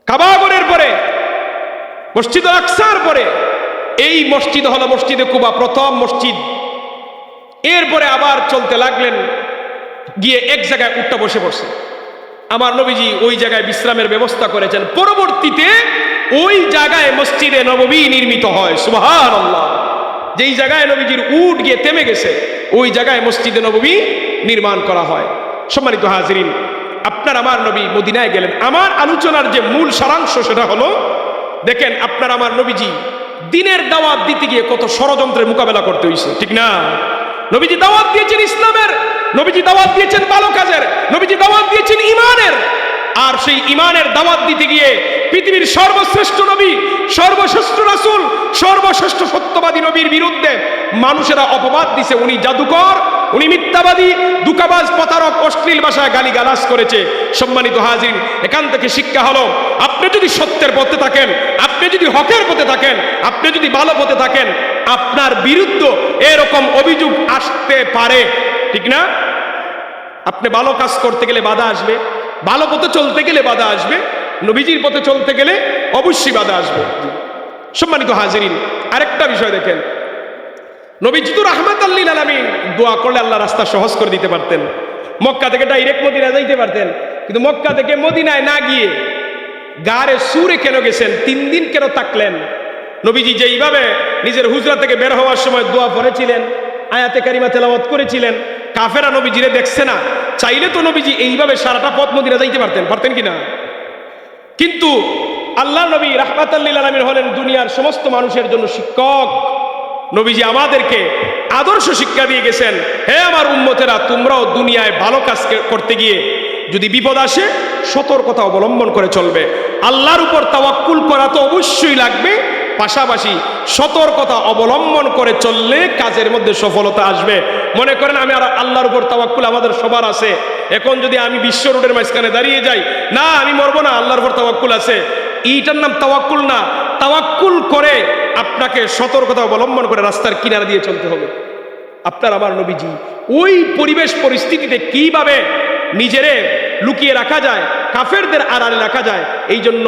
কাবাগরের পরে, মসজিদ আকসার পরে এই মসজিদ হলো মসজিদে কুবা, প্রথম মসজিদ। এরপরে আবার চলতে লাগলেন, গিয়ে এক জায়গায় উঠটা বসে পড়ছে। আমার নবীজি ওই জায়গায় বিশ্রামের ব্যবস্থা করেছেন। পরবর্তীতে ওই জায়গায় মসজিদে নববী নির্মিত হয়। সুবহানাল্লাহ। যেই জায়গায় নবীজির উট গিয়ে থেমে গেছে ওই জায়গায় মসজিদে নববী নির্মাণ করা হয়। সম্মানিত হাজিরিন, আপনার আমার নবী মদিনায় গেলেন। আমার আলোচনার যে মূল সারাংশ সেটা হলো, দেখেন আপনার আমার নবীজি দিনের দাওয়াত দিতে গিয়ে কত ষড়যন্ত্রের মোকাবেলা করতে হয়েছে, ঠিক না? নবীজি দাওয়াত দিয়েছেন ইসলামের, নবীজি দাওয়াত দিয়েছেন ভালো কাজের, নবীজি দাওয়াত দিয়েছেন ইমানের। আর সেই ইমানের দাওয়াত দিতে গিয়ে পৃথিবীর সর্বশ্রেষ্ঠ নবী, সর্বশ্রেষ্ঠ রাসূল, সর্বশ্রেষ্ঠ সত্যবাদী নবীর বিরুদ্ধে মানুষেরা অপবাদ দিছে উনি জাদুকর, উনি মিথ্যাবাদী, দুকাবাজ, প্রতারক, অশ্লীল ভাষায় গালিগালাজ করেছে। সম্মানিত হাজির, এখান থেকে শিক্ষা হলো, আপনি যদি সত্যের পথে থাকেন, আপনি যদি হকের পথে থাকেন, আপনি যদি ভালো পথে থাকেন, আপনার বিরুদ্ধে এরকম অভিযোগ আসতে পারে, ঠিক না? আপনি ভালো কাজ করতে গেলে বাধা আসবে, ভালো পথে চলতে গেলে বাধা আসবে, নবীজির পথে চলতে গেলে অবশ্যই বাধা আসবে। সম্মানিত হাজিরিন, আরেকটা বিষয় দেখেন, নবীজি তো রাহমাতাল লিল আলামিন, দোয়া করলে আল্লাহ রাস্তা সহজ করে দিতে পারতেন। মক্কা থেকে ডাইরেক্ট মদিনা যাইতে পারতেন, কিন্তু মক্কা থেকে মদিনায় না গিয়ে গারে সুরে কেন গেছেন? 3 দিন কেন থাকলেন? নবীজি যেইভাবে নিজের হুজরা থেকে বের হওয়ার সময় দোয়া পড়েছিলেন, আয়াতে কারিমা তেলাওয়াত করেছিলেন, কাফেরা নবীজিরে দেখছে না। চাইলে তো নবীজি এইভাবে সারাটা পথ মদিনা যাইতে পারতেন কি না? কিন্তু আল্লাহ নবী রাহমাতাল লিল আলামিন হলেন দুনিয়ার সমস্ত মানুষের জন্য শিক্ষক। নবীজি আমাদেরকে আদর্শ শিক্ষা দিয়ে গেছেন, হে আমার উম্মতেরা, তোমরাও দুনিয়ায় ভালো কাজ করতে গিয়ে যদি বিপদ আসে সতর্কতা অবলম্বন করে চলবে। আল্লাহর উপর তাওয়াক্কুল করা তো অবশ্যই লাগবে, পাশাপাশি সতর্কতা অবলম্বন করে চললে কাজের মধ্যে সফলতা আসবে। মনে করেন আমি আর আল্লাহর উপর তাওয়াক্কুল আমাদের সবার আছে, এখন যদি আমি বিশ্ব রোডের মাঝখানে দাঁড়িয়ে যাই, না আমি মরবো না, আল্লাহর উপর তাওয়াক্কুল আছে, এইটার নাম তাওয়াক্কুল না। তাওয়াক্কুল করে আপনাকে সতর্কতা অবলম্বন করে রাস্তার কিনারা দিয়ে চলতে হবে। আপনার আমার নবীজি ওই পরিবেশ পরিস্থিতিতে কিভাবে নিজেরে লুকিয়ে রাখা যায়, কাফেরদের আড়ালে রাখা যায়, এই জন্য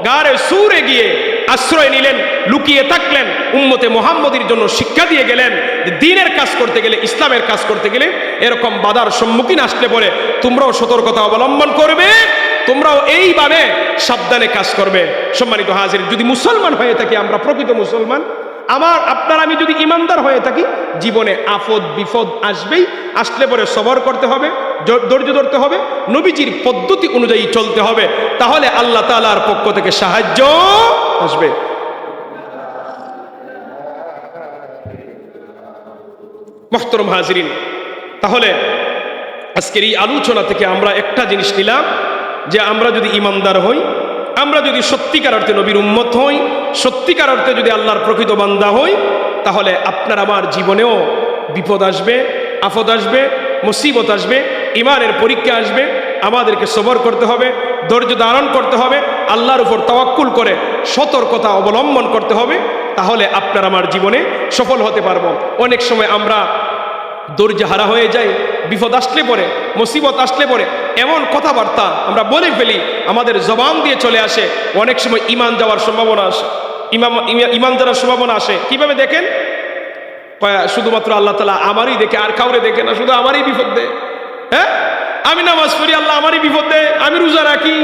গারে সুরে গিয়ে আশ্রয় নিলেন, লুকিয়ে থাকলেন, উম্মতে মুহাম্মদীর জন্য শিক্ষা দিয়ে গেলেন যে দ্বীনের কাজ করতে গেলে, ইসলামের কাজ করতে গেলে এরকম বাধার সম্মুখীন আসলে পরে তোমরাও সতর্কতা অবলম্বন করবে, তোমরাও এইভাবে সাবধানে কাজ করবে। সম্মানিত হাজির, যদি মুসলমান হয়ে থাকি, আমরা প্রকৃত মুসলমান, আপনার আমি যদি ইমানদার হয়ে থাকি, জীবনে আফদ বিপদ আসবেই, আসলে পরে সবর করতে হবে, ধৈর্য ধরতে হবে, নবীজির পদ্ধতি অনুযায়ী চলতে হবে, তাহলে আল্লাহ তাআলার পক্ষ থেকে সাহায্য আসবে। মুহতারাম হাজিরিন, তাহলে আজকের এই আলোচনা থেকে আমরা একটা জিনিস নিলাম, যে আমরা যদি ইমানদার হই, আমরা যদি সত্যিকার অর্থে নবীর উম্মত হই, সত্যিকার অর্থে যদি আল্লাহর প্রকৃত বান্দা হই, তাহলে আপনার আমার জীবনেও বিপদ আসবে, আফত আসবে, মুসিবত আসবে, ইমানের পরীক্ষা আসবে। আমাদেরকে সবর করতে হবে, ধৈর্য ধারণ করতে হবে, আল্লাহর উপর তাওয়াক্কুল করে সতর্কতা অবলম্বন করতে হবে। তাহলে আপনার আমার জীবনে সফল হতে পারবো। অনেক সময় আমরা ধৈর্য হারা হয়ে যাই, বিপদ আসলে পরে, মুসিবত আসলে পরে এমন কথাবার্তা আমরা বলে ফেলি, আমাদের জবান দিয়ে চলে আসে, অনেক সময় ইমান যাওয়ার সম্ভাবনা আসে। ইমান যাওয়ার সম্ভাবনা আসে কিভাবে দেখেন? শুধুমাত্র আল্লাহ তাআলা আমারই দেখে, আর কাউরে দেখে না, শুধু আমারই বিপদ দেয়। হ্যাঁ, আমি নামাজ পড়ি, আল্লাহ আমারই বিপদ দেয়। আমি রোজা রাখি,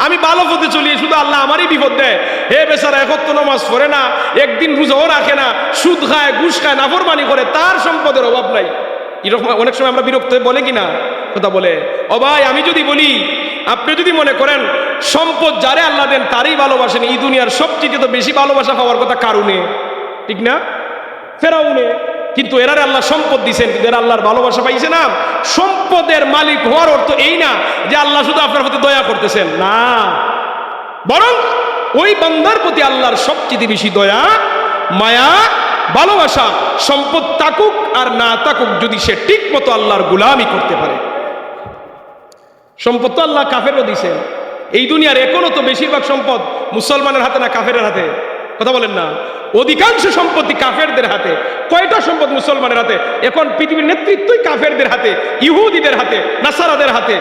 আমি ভালো পথে চলি, শুধু আল্লাহ আমারই বিপদ দেয়। হে বেচারা, এক ওয়াক্ত নামাজ পড়ে না, একদিন রোজাও রাখে না, সুদ খায়, ঘুষ খায়, নাফরমানি করে, তার সম্পদের অভাব নাই। এরকম অনেক সময় আমরা বিরক্ত বলে কিনা কথা বলে। ও ভাই, আমি যদি বলি, আপনি যদি মনে করেন সম্পদ যারে আল্লাহ দেন তারই ভালোবাসেন, এই দুনিয়ার সবচেয়ে তো বেশি ভালোবাসা পাওয়ার কথা কারণে, ঠিক না? ফেরাউনে। কিন্তু এরারে আল্লাহ সম্পদ দিয়েছেন, কিন্তু এরা আল্লাহর ভালোবাসা পাইছে না। সম্পদের মালিক হওয়ার অর্থ এই না যে আল্লাহ শুধু আপনার প্রতি দয়া করতেছেন, না, বরং ওই বান্দার প্রতি আল্লাহর সবচেয়ে বেশি দয়া, মায়া, ভালোবাসা। সম্পদ থাকুক আর না থাকুক, যদি সে ঠিক মতো আল্লাহর গোলামি করতে পারে। সম্পদ তো আল্লাহ কাফেরও দিয়েছেন। এই দুনিয়ার এখনো তো বেশিরভাগ সম্পদ মুসলমানের হাতে না কাফেরের হাতে? কথা বলেন না। অধিকাংশ সম্পত্তি কাফেরদের হাতে। কয়টা সম্পদ মুসলমানের হাতে? এখন পৃথিবীর নেতৃত্বই কাফেরদের হাতে, ইহুদিদের হাতে, নাসারাদের হাতে।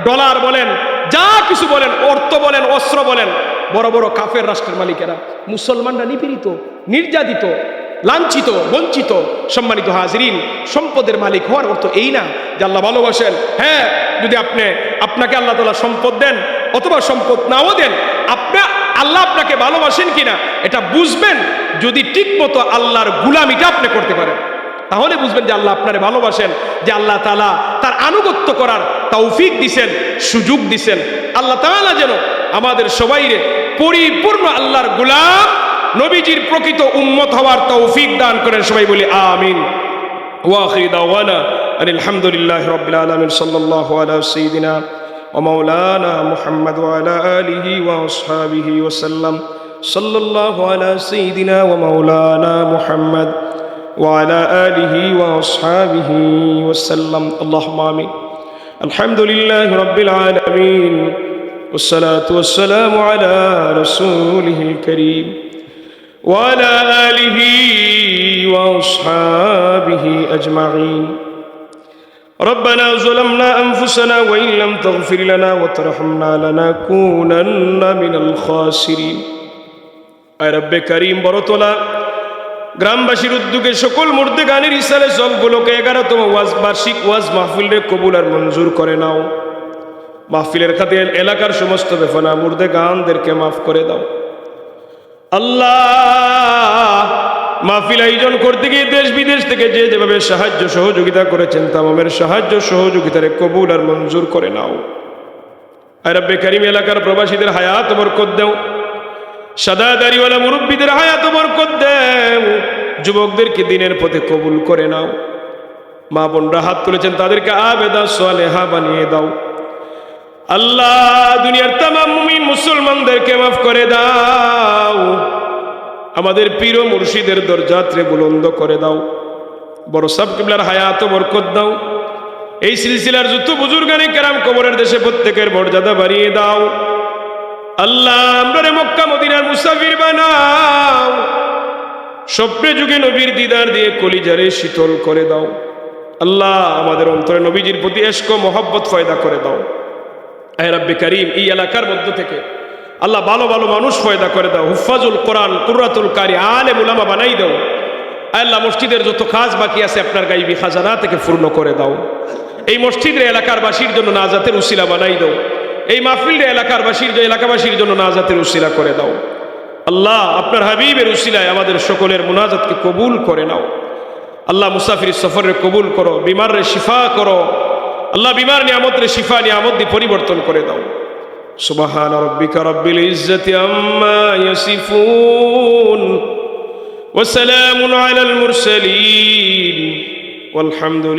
ডলার বলেন, যা কিছু বলেন, অর্থ বলেন, অস্ত্র বলেন, বড় বড় কাফের রাষ্ট্রের মালিকেরা। মুসলমানরা নিপীড়িত, নির্যাতিত, লাঞ্ছিত, বঞ্চিত। সম্মানিত হাজিরিন, সম্পদের মালিক হওয়ার অর্থ এই না যে আল্লাহ ভালোবাসেন। হ্যাঁ, যদি আপনাকে আল্লাহ তাআলা সম্পদ দেন অথবা সম্পদ নাও দেন, আল্লাহ আপনাকে ভালোবাসেন কিনা এটা বুঝবেন যদি ঠিক মতো আল্লাহর গুলামিটা আপনি করতে পারেন। তাহলে বুঝবেন যে আল্লাহ আপনারে ভালোবাসেন, যে আল্লাহ তাআলা তার আনুগত্য করার তৌফিক দিছেন, সুযোগ দিছেন। আল্লাহ তাআলা যেন আমাদের সবাইরে পরিপূর্ণ আল্লাহর গোলাম, নবীজির প্রকৃত উম্মত হওয়ার তৌফিক দান করেন। সবাই বলি আমিন। ওয়া আখিরু দাওয়ানা আলহামদুলিল্লাহি রাব্বিল আলামিন। সাল্লাল্লাহু আলা সাইয়্যিদিনা ওয়া মাওলানা মুহাম্মদ ওয়া আলা আলিহি ওয়া আসহাবিহি ওয়া সাল্লাম। সাল্লাল্লাহু আলা সাইয়্যিদিনা ওয়া মাওলানা মুহাম্মদ ওয়া আলা আলিহি ওয়া আসহাবিহি ওয়া সাল্লাম। আল্লাহুম্মা আমিন। আলহামদুলিল্লাহি রাব্বিল আলামিন ওয়াসসালাতু ওয়াসসালামু আলা রাসূলিহিল কারীম ওয়া আলা আলিহি ওয়া আসহাবিহি আজমাইন। ربنا ظلمنا أنفسنا وإن لم تغفر لنا وترحمنا لنكونن من الخاسرين। আয় রব্বে করিম, বড়তলা গ্রামবাসীর উদ্যোগে সকল মুর্দে গানের ইসালে সবগুলোকে 11তম বার্ষিক ওয়াজ মাহফিলে কবুল আর মঞ্জুর করে নাও। মাহফিলের খাতির এলাকার সমস্ত বেফানা মুর্দে গানদেরকে মাফ করে দাও। আল্লাহ, মাহফিল আয়োজন করতে গিয়ে দেশ বিদেশ থেকে যে যেভাবে সাহায্য সহযোগিতা করেছেন, তামামের সাহায্য সহযোগিতারে কবুল আর মঞ্জুর করে নাও। আয় রব্বে করিম, এলাকার প্রবাসীদের হায়াত বরকত দাও, সাদা দাড়িওয়ালা মুরব্বীদের হায়াত বরকত দাও, যুবকদেরকে দিনের পথে কবুল করে নাও। মা বোনরা হাত তুলেছেন, তাদেরকে আবেদা সালেহা বানিয়ে দাও। আল্লাহ, দুনিয়ার তামাম মুমিন মুসলমানদেরকে মাফ করে দাও। আমাদের পীর ও মুর্শিদের দরজাত্রে বুলন্দ করে দাও। বড় সাহেব কিবলার হায়াত বরকত দাও। এই সিলসিলার যত বুজুর্গানে কেরাম কবরের দেশে প্রত্যেকের মর্যাদা বাড়িয়ে দাও। আল্লাহ, আমরা মক্কা মদিনার মুসাফির বানাও। স্বপ্নে যুগে নবীর দিদার দিয়ে কলিজারে শীতল করে দাও। আল্লাহ, আমাদের অন্তরে নবীজির প্রতি ইশক ও মহব্বত পয়দা করে দাও। আয় রব্বে করিম, এই এলাকার মধ্য থেকে আল্লাহ ভালো ভালো মানুষ পয়দা করে দাও। হুফাজুল কোরআন, কুররাতুল কারি, আলেম উলামা বানাই দাও। আল্লাহ, মসজিদের যত কাজ বাকি আছে আপনার গাইবী খাজানা থেকে পূর্ণ করে দাও। এই মসজিদের এলাকারবাসীর জন্য নাজাতের উসিলা বানাই দাও। এই মাহফিলের এলাকাবাসীর জন্য নাজাতের উসিলা করে দাও। আল্লাহ, আপনার হাবিবের উসিলায় আমাদের সকলের মুনাজাতকে কবুল করে নাও। আল্লাহ, মুসাফির সফরের কবুল করো, বিমারের শিফা করো। আল্লাহ, বিমার নিয়ামতের শিফা নিয়ামত দিয়ে পরিবর্তন করে দাও। সুবহান রাব্বিকা রাব্বিল ইজ্জাতি আম্মা ইয়াসিফুন ওয়া সালামুন আলাল মুরসালিন ওয়াল হামদুলিল্লাহ।